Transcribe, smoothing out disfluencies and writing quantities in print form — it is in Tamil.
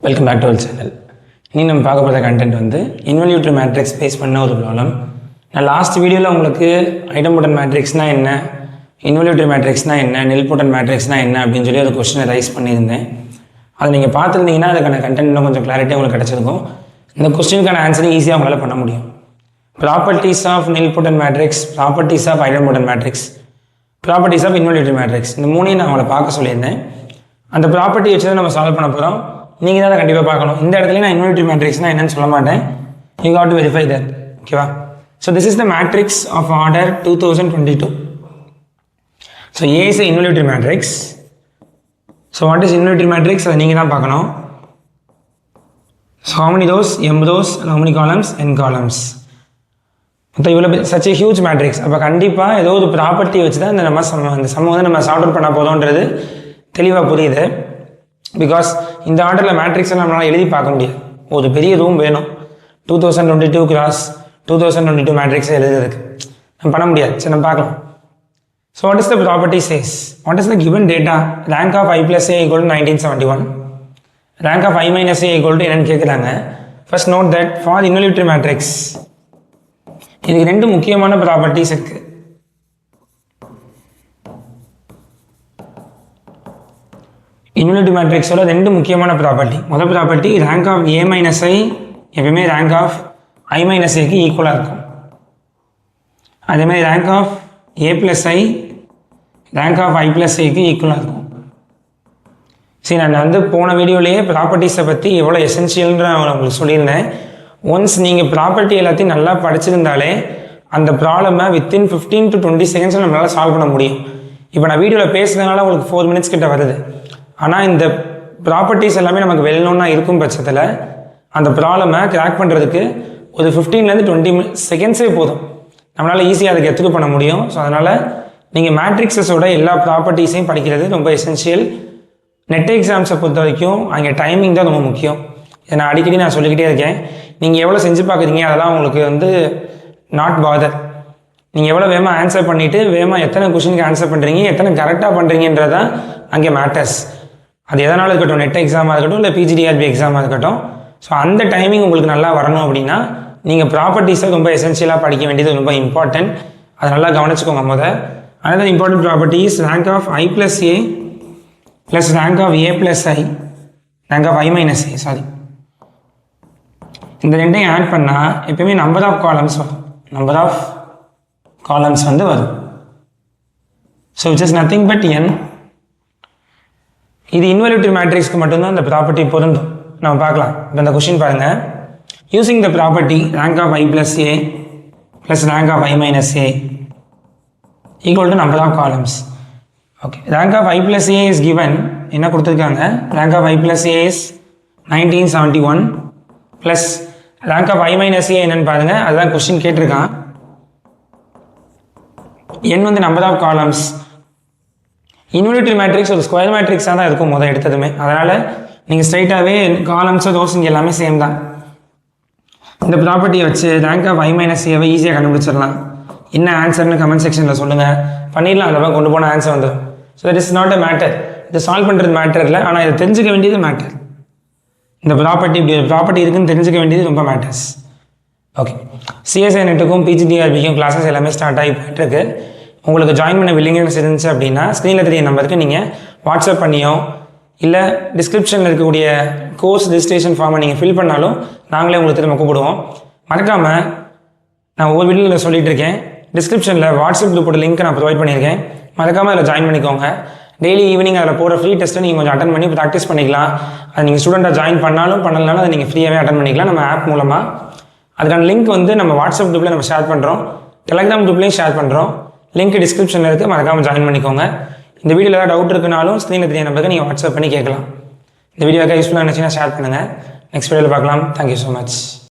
Welcome back to our channel. இனி நம்ம பார்க்க போகிற கண்டென்ட் வந்து இன்வல்யூட்டரி மேட்ரிக்ஸ் பேஸ் பண்ண ஒரு ப்ராப்ளம். நான் லாஸ்ட் வீடியோவில் உங்களுக்கு ஐடம்போட்டன்ட் மேட்ரிக்ஸ்னால் என்ன, இன்வல்யூட்டரி மேட்ரிக்ஸ்னால் என்ன, நில்போட்டன்ட் மேட்ரிக்ஸ்னால் என்ன அப்படின்னு சொல்லி ஒரு கொஸ்டினை ரைஸ் பண்ணியிருந்தேன். அதை நீங்கள் பார்த்துருந்தீங்கன்னா அதுக்கான கண்டென்ட் இன்னும் கொஞ்சம் கிளாரிட்டியாக உங்களுக்கு கிடச்சிருக்கும். இந்த கொஸ்டினுக்கான ஆன்சரை ஈஸியாக உங்களால் பண்ண முடியும். Properties of nilpotent matrix, properties of idempotent matrix, properties of involutory matrix, இந்த மூணையும் நான் உங்களை பார்க்க சொல்லியிருந்தேன். அந்த ப்ராப்பர்ட்டி வச்சு தான் நம்ம சால்வ் பண்ண போகிறோம். நீங்கள் தான் கண்டிப்பாக பார்க்கணும். இந்த இடத்துல நான் இன்வல்யூட்டரி மேட்ரிக்ஸ்னால் என்னன்னு சொல்ல மாட்டேன். You got to verify that. ஓகேவா? So this is the matrix of order 2022. So A is involutory matrix. So what is involutory matrix, அதை நீங்கள் தான் பார்க்கணும். So how many rows, m rows, and how many columns, n columns. இப்போ இவ்வளோ சச் ஏ ஹியூஜ் மேட்ரிக்ஸ். அப்போ கண்டிப்பாக ஏதோ ஒரு ப்ராப்பர்ட்டி வச்சு தான் அந்த சம் வந்து நம்ம சால்வ் பண்ண போதும்ன்றது தெளிவாக புரியுது. பிகாஸ் இந்த ஆர்டரில் மேட்ரிக்ஸை நம்மளால் எழுதி பார்க்க முடியாது. ஒரு பெரிய ரூம் வேணும் 2022 கிராஸ் 2022 மேட்ரிக்ஸை எழுதுறதுக்கு நம்ம பண்ண முடியாது. சரி, நம்ம பார்க்கலாம். So what is the property says, what is the given data, rank of I plus A equal to 1971, rank of I minus A equal to என்னன்னு கேட்குறாங்க. First note that for involutory matrix இதுக்கு ரெண்டு முக்கியமான ப்ராப்பர்ட்டிஸ் இருக்குது. இன்வல்யூட்டரி மேட்ரிக்ஸோட ரெண்டு முக்கியமான ப்ராப்பர்ட்டி. முதல் property rank of A minus I எப்பவுமே ரேங்க் ஆஃப் I minus Aக்கு ஈக்குவலாக இருக்கும். அதேமாதிரி rank of A plus I rank of I plus Aக்கு ஈக்குவலாக இருக்கும். சரி, நான் வந்து போன வீடியோலேயே ப்ராப்பர்ட்டிஸை பற்றி எவ்வளோ எசென்ஷியல்ன்ற உங்களுக்கு சொல்லியிருந்தேன். ஒன்ஸ் நீங்கள் ப்ராப்பர்ட்டி எல்லாத்தையும் நல்லா படிச்சிருந்தாலே அந்த ப்ராப்ளமை வித்தின் 15 to 20 செகண்ட்ஸில் நம்மளால் சால்வ் பண்ண முடியும். இப்போ நான் வீடியோவில் பேசுறதுனால உங்களுக்கு 4 minutes கிட்ட வருது. ஆனால் இந்த ப்ராப்பர்ட்டிஸ் எல்லாமே நமக்கு வெல்னோன்னா இருக்கும் பட்சத்தில் அந்த ப்ராப்ளமை கிராக் பண்ணுறதுக்கு ஒரு 15 to 20 செகண்ட்ஸே போதும், நம்மளால் ஈஸியாக அதுக்கு எத்துக்கு பண்ண முடியும். ஸோ அதனால் நீங்கள் மேட்ரிக்ஸஸோட எல்லா ப்ராப்பர்ட்டிஸையும் படிக்கிறது ரொம்ப எசென்ஷியல். நெட் எக்ஸாம்ஸை பொறுத்த வரைக்கும் அங்கே டைமிங் தான் ரொம்ப முக்கியம். இதை நான் அடிக்கடி சொல்லிக்கிட்டே இருக்கேன். நீங்கள் எவ்வளோ செஞ்சு பார்க்குறீங்க அதெல்லாம் உங்களுக்கு வந்து நாட் பாதர். நீங்கள் எவ்வளோ வேகமாக ஆன்சர் பண்ணிவிட்டு வேகமாக எத்தனை கொஷினுக்கு ஆன்சர் பண்ணுறீங்க, எத்தனை கரெக்டாக பண்ணுறீங்கன்றது தான் அங்கே மேட்டர்ஸ். அது எதனால் இருக்கட்டும், நெட் எக்ஸாமாக இருக்கட்டும் இல்லை PGDRB எக்ஸாமாக இருக்கட்டும். ஸோ அந்த டைமிங் உங்களுக்கு நல்லா வரணும் அப்படின்னா நீங்கள் ப்ராப்பர்ட்டிஸை ரொம்ப எசென்ஷியலாக படிக்க வேண்டியது ரொம்ப இம்பார்ட்டன்ட். அதை நல்லா கவனிச்சுக்கோங்க. Another important property is rank of I plus A plus rank of A plus I rank of I minus A. Sorry, இந்த ரெண்டையும் ஆட் பண்ணால் எப்பயுமே நம்பர் ஆஃப் காலம்ஸ் வரும். நம்பர் ஆஃப் காலம்ஸ் வந்து வரும். So it's is nothing but n. இது இன்வல்யூட்டரி மேட்ரிக்ஸ்க்கு மட்டும்தான் இந்த ப்ராப்பர்ட்டி பொருந்தும். நம்ம பார்க்கலாம். இப்போ இந்த கொஸ்டின் பாருங்கள். Using the property rank of I plus A plus rank of I minus A equal to number of columns. Okay, rank of I plus A is given. என்ன கொடுத்துருக்காங்க? Rank of I plus A is 1971 plus rank of I minus A என்னன்னு பாருங்கள். அதுதான் கொஸ்டின் கேட்டிருக்கான். n வந்து நம்பர் ஆஃப் காலம்ஸ். இன்வல்யூட்டரி மேட்ரிக்ஸ் ஒரு ஸ்கொயர் மேட்ரிக்ஸாக தான் இருக்கும் எடுத்ததுமே. அதனால் நீங்கள் ஸ்ட்ரைட்டாகவே காலம்ஸோ ரோஸ் இங்கே எல்லாமே சேம் தான். இந்த ப்ராப்பர்ட்டியை வச்சு ரேங்க் ஆஃப் I minus Aவை ஈஸியாக கண்டுபிடிச்சிடலாம். என்ன ஆன்சர்னு கமெண்ட் செக்ஷனில் சொல்லுங்கள், பண்ணிடலாம். அதில் கொண்டு போன ஆன்சர் வந்துடும். So it is not a matter. இது சால்வ் பண்ணுறது மேட்டர் இல்லை, ஆனால் இதை தெரிஞ்சுக்க வேண்டியது மேட்டர். இந்த ப்ராப்பர்ட்டி இப்படி ஒரு ப்ராப்பர்ட்டி இருக்குன்னு தெரிஞ்சுக்க வேண்டியது ரொம்ப மேட்டர்ஸ். ஓகே, CSI நெட்டுக்கும் PGDRBக்கும் கிளாஸஸ் எல்லாமே ஸ்டார்ட் ஆகி போயிட்டுருக்கு. உங்களுக்கு ஜாயின் பண்ண வில்லிங்னஸ் இருந்துச்சு அப்படின்னா ஸ்க்ரீனில் தெரிய நம்பருக்கு நீங்கள் வாட்ஸ்அப் பண்ணியோ இல்லை டிஸ்கிரிப்ஷனில் இருக்கக்கூடிய கோர்ஸ் ரெஜிஸ்ட்ரேஷன் ஃபார்மை நீங்கள் ஃபில் பண்ணாலும் நாங்களே உங்களுக்கு திரும்ப கூப்பிடுவோம். மறக்காமல் நான் ஒவ்வொரு வீடியோவில் சொல்லிகிட்டு இருக்கேன், டிஸ்கிரிப்ஷனில் வாட்ஸ்அப் குரூப்போட லிங்க் நான் ப்ரொவைட் பண்ணியிருக்கேன். மறக்காமல் அதில் ஜாயின் பண்ணிக்கோங்க. டெய்லி ஈவினிங் அதில் போகிற ஃப்ரீ டெஸ்ட்டை நீங்கள் கொஞ்சம் அட்டன் பண்ணி ப்ராக்டிஸ் பண்ணிக்கலாம். அது நீங்கள் ஸ்டூடெண்ட்டாக ஜாயின் பண்ணாலும் பண்ணலனாலும் அதை நீங்கள் ஃப்ரீயாகவே அட்டன் பண்ணிக்கலாம் நம்ம ஆப் மூலமாக. அதுக்கான லிங்க் வந்து நம்ம வாட்ஸ்அப் குரூப்பில் நம்ம ஷேர் பண்ணுறோம், டெலகிராம் குரூப்லேயும் ஷேர் பண்ணுறோம். லிங்க் டிஸ்கிரிப்ஷனில் இருக்குது, மறக்காமல் ஜாயின் பண்ணிக்கோங்க. இந்த வீடியோவில் ஏதாவது டவுட் இருக்குனாலும் ஸ்க்ரீனில் தெரிய நம்பருக்கு நீங்கள் வாட்ஸ்அப் பண்ணி கேட்கலாம். இந்த வீடியோக்காக யூஸ்ஃபுல்லாக இருந்துச்சுன்னா ஷேர் பண்ணுங்கள். நெக்ஸ்ட் வீடியோவில் பார்க்கலாம். Thank you so much.